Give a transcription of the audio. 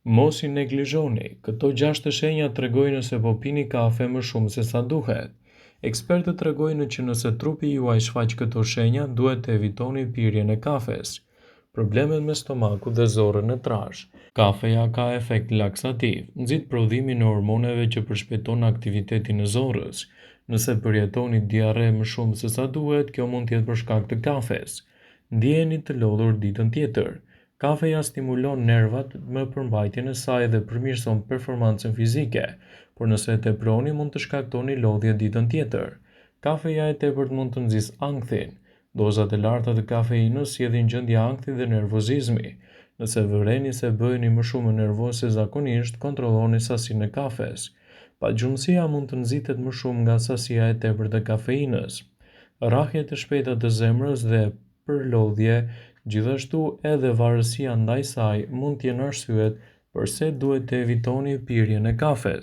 Mos i neglizhoni, këto 6 shenja tregojnë se po pini kafe më shumë se sa duhet. Ekspertët tregojnë që nëse trupi juaj shfaq këto shenja, duhet të evitoni pirjen e kafes. Problemet me stomakun dhe zorrën e trash. Kafeja ka efekt laksativ, nxit prodhimin e hormoneve që përshpejton aktivitetin e zorrës. Nëse përjetoni diarre më shumë se sa duhet, kjo mund të jetë për shkak të kafes. Ndjeheni të lodhur ditën tjetër. Kafeja stimulon nervat me përmbajtjen e saj dhe përmirëson performancën fizike, por nëse e teproni mund të shkaktoni lodhje ditën tjetër. Kafeja e tepërt mund të nxjisë ankthin. Dozat e larta të kafeinës sjellin gjendje ankthi dhe nervozizmi. Nëse vëreni se bëheni më shumë nervoz se zakonisht, kontrolloni sasinë e kafes. Pagjumësia mund të nxitet më shumë nga sasia e tepërt e kafeinës. Rrahjet e shpejta të zemrës dhe përlodhje, gjithashtu edhe varësia ndaj saj mund të jenë arsyet pse duhet të evitoni pirjen e kafes.